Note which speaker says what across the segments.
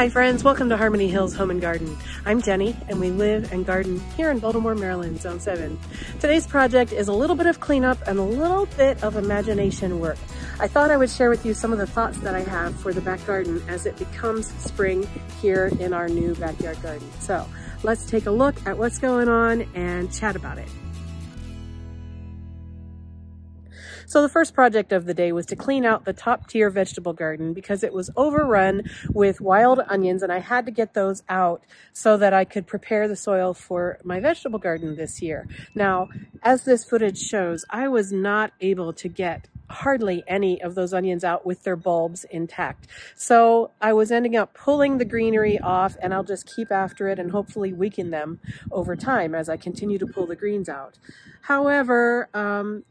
Speaker 1: Hi friends, welcome to Harmony Hills Home and Garden. I'm Jenny and we live and garden here in Baltimore, Maryland, Zone 7. Today's project is a little bit of cleanup and a little bit of imagination work. I thought I would share with you some of the thoughts that I have for the back garden as it becomes spring here in our new backyard garden. So let's take a look at what's going on and chat about it. So the first project of the day was to clean out the top tier vegetable garden because it was overrun with wild onions and I had to get those out so that I could prepare the soil for my vegetable garden this year. Now, as this footage shows, I was not able to get hardly any of those onions out with their bulbs intact. So I was ending up pulling the greenery off, and I'll just keep after it and hopefully weaken them over time as I continue to pull the greens out. However,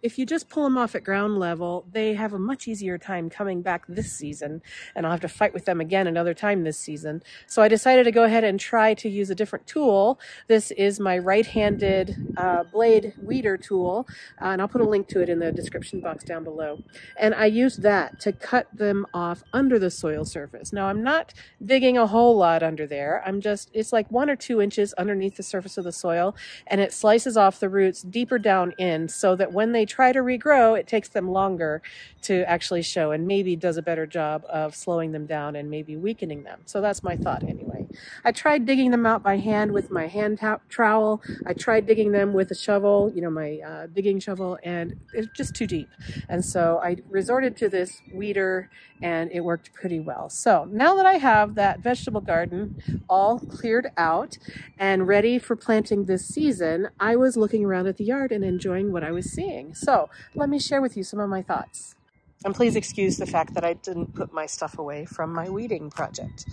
Speaker 1: if you just pull them off at ground level, they have a much easier time coming back this season, and I'll have to fight with them again another time this season. So I decided to go ahead and try to use a different tool. This is my right-handed blade weeder tool, and I'll put a link to it in the description box down below. And I used that to cut them off under the soil surface. Now I'm not digging a whole lot under there. It's like 1 or 2 inches underneath the surface of the soil, and it slices off the roots deeper down in so that when they try to regrow, it takes them longer to actually show and maybe does a better job of slowing them down and maybe weakening them. So that's my thought anyway. I tried digging them out by hand with my hand trowel. I tried digging them with a shovel, my digging shovel, and it's just too deep. And so I resorted to this weeder and it worked pretty well. So now that I have that vegetable garden all cleared out and ready for planting this season, I was looking around at the yard and enjoying what I was seeing. So let me share with you some of my thoughts. And please excuse the fact that I didn't put my stuff away from my weeding project.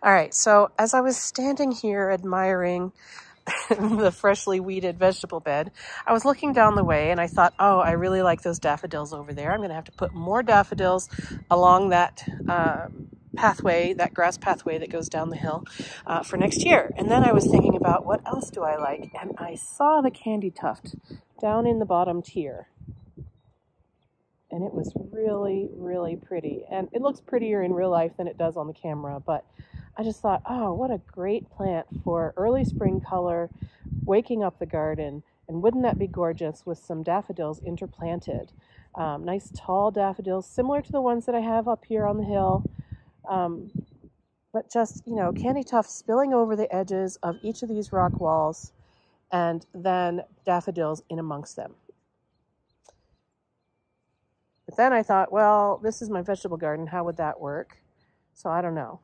Speaker 1: All right, so as I was standing here admiring the freshly weeded vegetable bed, I was looking down the way and I thought, oh, I really like those daffodils over there. I'm going to have to put more daffodils along that pathway, that grass pathway that goes down the hill for next year. And then I was thinking about what else do I like, and I saw the candy tuft down in the bottom tier. And it was really, really pretty. And it looks prettier in real life than it does on the camera, but I just thought, oh, what a great plant for early spring color, waking up the garden. And wouldn't that be gorgeous with some daffodils interplanted? Nice tall daffodils, similar to the ones that I have up here on the hill. But just, candy tufts spilling over the edges of each of these rock walls, and then daffodils in amongst them. But then I thought, well, this is my vegetable garden. How would that work? So I don't know.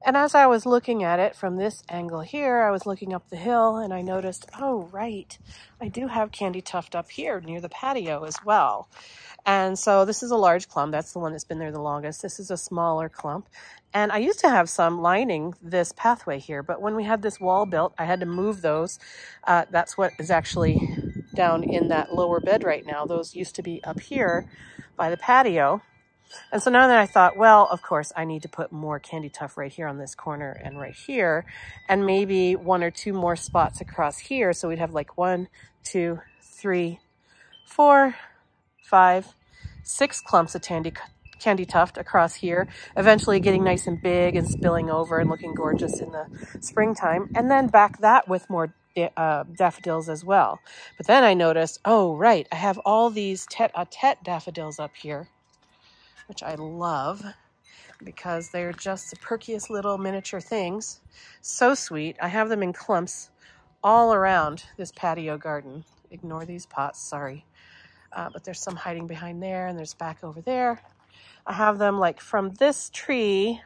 Speaker 1: And as I was looking at it from this angle here, I was looking up the hill and I noticed, oh, right, I do have candy tuft up here near the patio as well. And so this is a large clump. That's the one that's been there the longest. This is a smaller clump. And I used to have some lining this pathway here, but when we had this wall built, I had to move those. That's what is actually down in that lower bed right now. Those used to be up here by the patio. And so now that I thought, well, of course, I need to put more candy tuft right here on this corner and right here, and maybe 1 or 2 more spots across here. So we'd have like 1, 2, 3, 4, 5, 6 clumps of candy tuft across here, eventually getting nice and big and spilling over and looking gorgeous in the springtime. And then back that with more daffodils as well. But then I noticed, oh, right, I have all these tete-a-tete daffodils up here, which I love because they're just the perkiest little miniature things. So sweet. I have them in clumps all around this patio garden. Ignore these pots, sorry. But there's some hiding behind there, and there's back over there. I have them like from this tree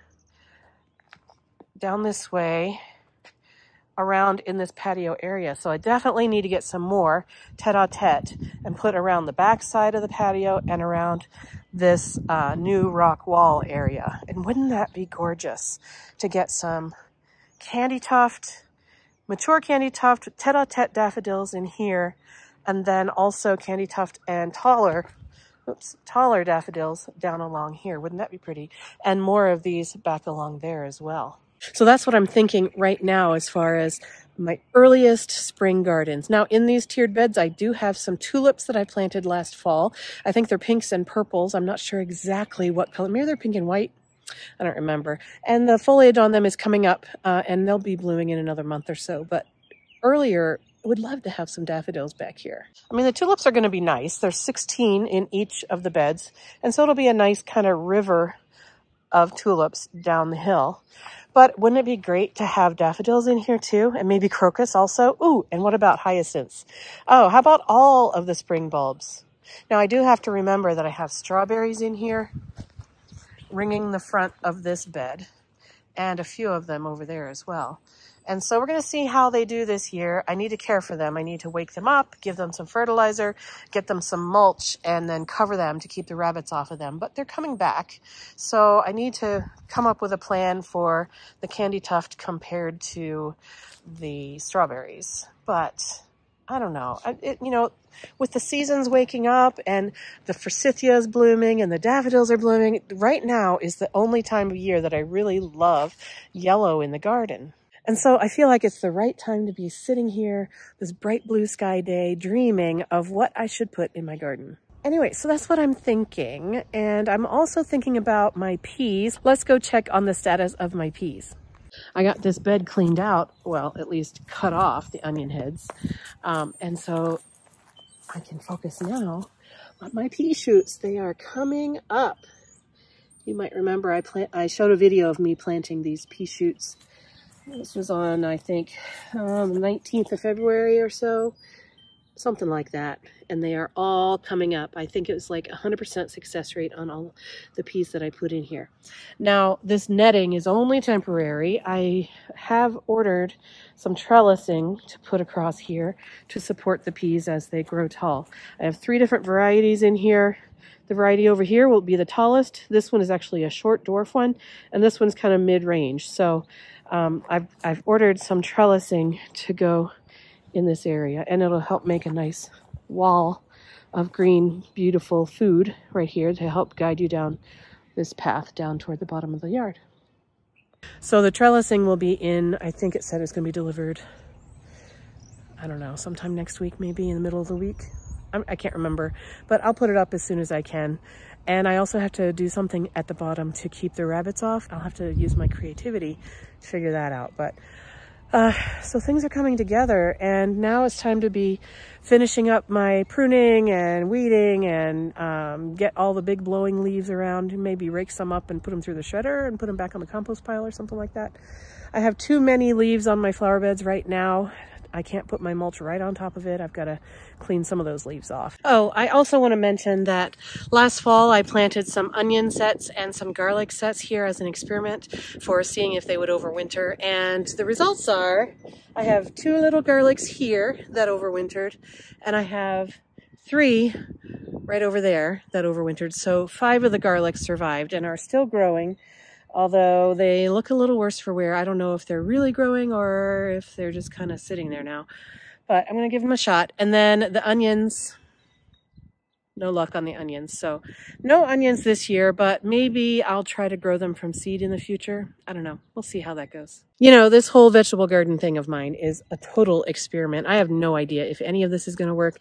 Speaker 1: down this way around in this patio area. So I definitely need to get some more tete-a-tete and put around the back side of the patio and around this new rock wall area. And wouldn't that be gorgeous to get some candy tuft, mature candy tuft, tete-a-tete daffodils in here, and then also candy tuft and taller daffodils down along here. Wouldn't that be pretty? And more of these back along there as well. So that's what I'm thinking right now as far as my earliest spring gardens. Now in these tiered beds, I do have some tulips that I planted last fall. I think they're pinks and purples. I'm not sure exactly what color. Maybe they're pink and white. I don't remember. And the foliage on them is coming up, and they'll be blooming in another month or so. But earlier, I would love to have some daffodils back here. I mean, the tulips are going to be nice. There's 16 in each of the beds. And so it'll be a nice kind of river of tulips down the hill. But wouldn't it be great to have daffodils in here too? And maybe crocus also? Ooh, and what about hyacinths? Oh, how about all of the spring bulbs? Now, I do have to remember that I have strawberries in here ringing the front of this bed, and a few of them over there as well. And so we're going to see how they do this year. I need to care for them. I need to wake them up, give them some fertilizer, get them some mulch, and then cover them to keep the rabbits off of them. But they're coming back. So I need to come up with a plan for the candy tuft compared to the strawberries. But I don't know. You know, with the seasons waking up and the forsythias blooming and the daffodils are blooming, right now is the only time of year that I really love yellow in the garden. And so I feel like it's the right time to be sitting here this bright blue sky day, dreaming of what I should put in my garden. Anyway, so that's what I'm thinking. And I'm also thinking about my peas. Let's go check on the status of my peas. I got this bed cleaned out, well, at least cut off the onion heads. And so I can focus now on my pea shoots. They are coming up. You might remember I showed a video of me planting these pea shoots. This was on, I think, the 19th of February or so, something like that. And they are all coming up. I think it was like 100% success rate on all the peas that I put in here. Now, this netting is only temporary. I have ordered some trellising to put across here to support the peas as they grow tall. I have 3 different varieties in here. The variety over here will be the tallest. This one is actually a short dwarf one, and this one's kind of mid-range. So I've ordered some trellising to go in this area, and it'll help make a nice wall of green, beautiful food right here to help guide you down this path down toward the bottom of the yard. So the trellising will be in, I think it said it's going to be delivered, I don't know, sometime next week, maybe in the middle of the week. I can't remember, but I'll put it up as soon as I can. And I also have to do something at the bottom to keep the rabbits off. I'll have to use my creativity to figure that out. But so things are coming together, and now it's time to be finishing up my pruning and weeding and get all the big blowing leaves around, maybe rake some up and put them through the shredder and put them back on the compost pile or something like that. I have too many leaves on my flower beds right now. I can't put my mulch right on top of it. I've got to clean some of those leaves off. Oh, I also want to mention that last fall I planted some onion sets and some garlic sets here as an experiment for seeing if they would overwinter. And the results are I have 2 little garlics here that overwintered, and I have 3 right over there that overwintered. So 5 of the garlics survived and are still growing. Although they look a little worse for wear. I don't know if they're really growing or if they're just kind of sitting there now. But I'm going to give them a shot. And then the onions, no luck on the onions. So no onions this year, but maybe I'll try to grow them from seed in the future. I don't know. We'll see how that goes. You know, this whole vegetable garden thing of mine is a total experiment. I have no idea if any of this is going to work.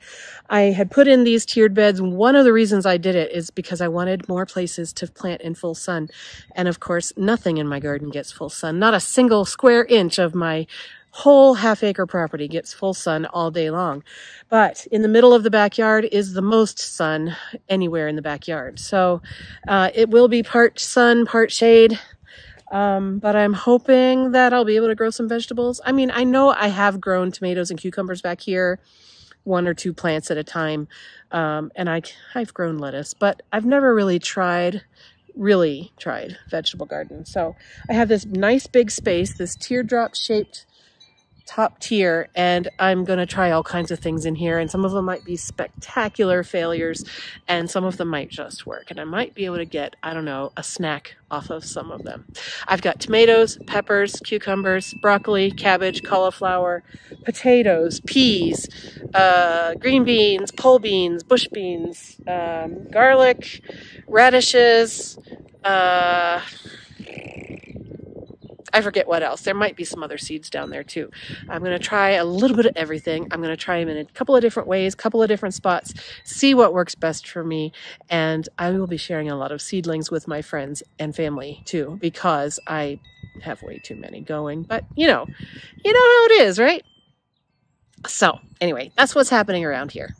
Speaker 1: I had put in these tiered beds. One of the reasons I did it is because I wanted more places to plant in full sun. And of course, nothing in my garden gets full sun. Not a single square inch of my whole half-acre property gets full sun all day long. But in the middle of the backyard is the most sun anywhere in the backyard. So it will be part sun, part shade. But I'm hoping that I'll be able to grow some vegetables. I mean, I know I have grown tomatoes and cucumbers back here, 1 or 2 plants at a time. And I've grown lettuce, but I've never really tried vegetable garden. So I have this nice big space, this teardrop shaped top tier, and I'm going to try all kinds of things in here, and some of them might be spectacular failures and some of them might just work, and I might be able to get, I don't know, a snack off of some of them. I've got tomatoes, peppers, cucumbers, broccoli, cabbage, cauliflower, potatoes, peas, green beans, pole beans, bush beans, garlic, radishes, I forget what else. There might be some other seeds down there too. I'm going to try a little bit of everything. I'm going to try them in a couple of different ways, couple of different spots, see what works best for me. And I will be sharing a lot of seedlings with my friends and family too, because I have way too many going. But you know how it is, right? So anyway, that's what's happening around here.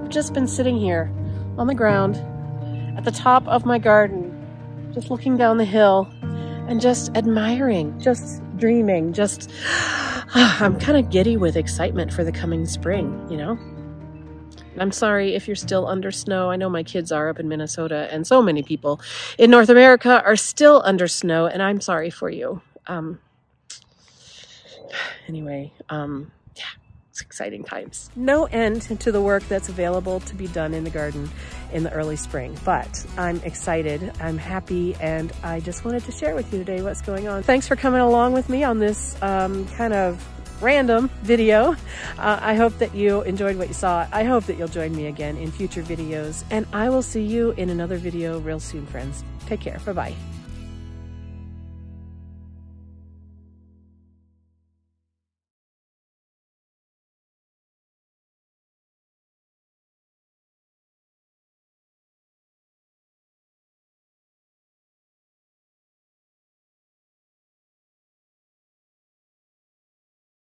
Speaker 1: Just been sitting here on the ground at the top of my garden, just looking down the hill and just admiring, just dreaming, just I'm kind of giddy with excitement for the coming spring, you know? I'm sorry if you're still under snow. I know my kids are up in Minnesota, and so many people in North America are still under snow, and I'm sorry for you. Anyway, yeah. It's exciting times. No end to the work that's available to be done in the garden in the early spring, but I'm excited, I'm happy, and I just wanted to share with you today what's going on. Thanks for coming along with me on this kind of random video. I hope that you enjoyed what you saw. I hope that you'll join me again in future videos, and I will see you in another video real soon, friends. Take care. Bye-bye.